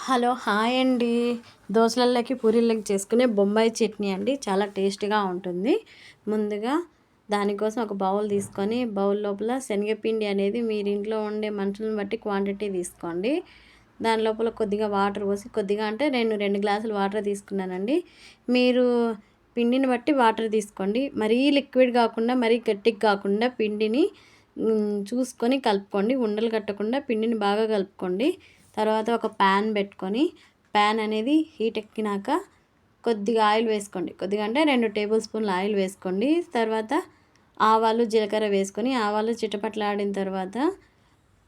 Hello hi అండి. దోసలల్లోకి పూరీల్లోకి చేసుకునే బొంబాయి చట్నీ అండి. చాలా టేస్ట్‌గా ఉంటుంది. ముందుగా దానికోసం ఒక బౌల్ తీసుకొని బౌల్ లోపల శనగపిండి అనేది మీరు ఇంట్లో ఉండే మనుషులను బట్టి క్వాంటిటీ తీసుకోండి. దాని లోపల కొద్దిగా వాటర్ పోసి కొద్దిగా అంటే నేను 2 గ్లాసులు వాటర్ తీసుకున్నానండి. మీరు పిండిని బట్టి వాటర్ తీసుకోండి. మరీ లిక్విడ్ కాకుండా మరీ గట్టిగా కాకుండా పిండిని చూసుకొని కలుపుకోండి. ఉండలు కట్టకుండా పిండిని బాగా కలుపుకోండి. తర్వాత ఒక ప్యాన్ పెట్టుకొని ప్యాన్ అనేది హీట్ ఎక్కినాక కొద్దిగా ఆయిల్ వేసుకోండి. కొద్దిగా అంటే 2 టేబుల్ స్పూన్ల ఆయిల్ వేసుకోండి. తర్వాత ఆవాలు జీలకర్ర వేసుకొని ఆవాలు చిటపటలాడిన తర్వాత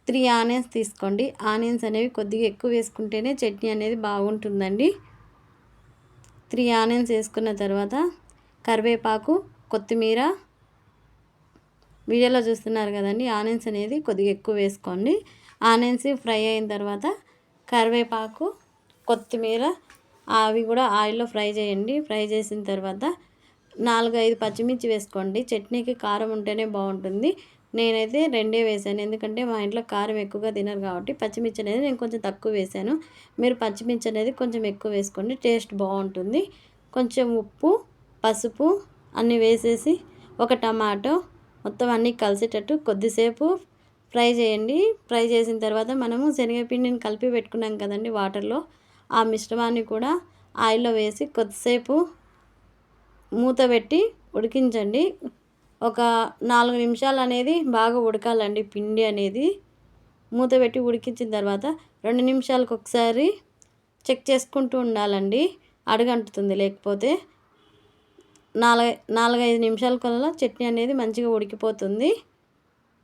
3 ఆనియన్స్ తీసుకోండి. ఆనియన్స్ అనేవి కొద్దిగా ఎక్కువ వేసుకుంటేనే చట్నీ అనేది బాగుంటుందండి. 3 ఆనియన్స్ వేసుకున్న తర్వాత కరివేపాకు, కొత్తిమీర వీడియోలో చూస్తున్నారు కదండి. ఆనియన్స్ అనేది కొద్దిగా ఎక్కువ వేసుకోండి. ఆనియన్స్ ఫ్రై అయిన తర్వాత కరివేపాకు, కొత్తిమీర అవి కూడా ఆయిల్లో ఫ్రై చేయండి. ఫ్రై చేసిన తర్వాత 4, 5 పచ్చిమిర్చి వేసుకోండి. చట్నీకి కారం ఉంటేనే బాగుంటుంది. నేనైతే 2 వేసాను. ఎందుకంటే మా ఇంట్లో కారం ఎక్కువగా తినరు కాబట్టి పచ్చిమిర్చి అనేది నేను కొంచెం తక్కువ వేసాను. మీరు పచ్చిమిర్చి అనేది కొంచెం ఎక్కువ వేసుకోండి. టేస్ట్ బాగుంటుంది. కొంచెం ఉప్పు, పసుపు అన్నీ వేసేసి ఒక టమాటో మొత్తం అన్నీ కలిసేటట్టు కొద్దిసేపు ఫ్రై చేయండి. ఫ్రై చేసిన తర్వాత మనము శనగపిండిని కలిపి పెట్టుకున్నాం కదండి వాటర్లో. ఆ మిశ్రమాన్ని కూడా ఆయిల్లో వేసి కొద్దిసేపు మూత పెట్టి ఉడికించండి. ఒక 4 నిమిషాలు అనేది బాగా ఉడకాలండి పిండి అనేది. మూత పెట్టి ఉడికించిన తర్వాత 2 నిమిషాలకు ఒకసారి చెక్ చేసుకుంటూ ఉండాలండి. అడుగంటుతుంది లేకపోతే. 4, 5 నిమిషాలకల్లా చట్నీ అనేది మంచిగా ఉడికిపోతుంది.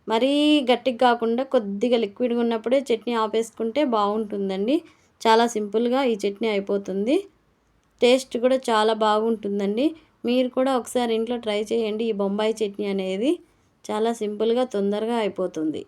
మరీ గట్టిగా కాకుండా కొద్దిగా లిక్విడ్గా ఉన్నప్పుడే చట్నీ ఆపేసుకుంటే బాగుంటుందండి. చాలా సింపుల్గా ఈ చట్నీ అయిపోతుంది. టేస్ట్ కూడా చాలా బాగుంటుందండి. మీరు కూడా ఒకసారి ఇంట్లో ట్రై చేయండి. ఈ బొంబాయి చట్నీ అనేది చాలా సింపుల్గా తొందరగా అయిపోతుంది.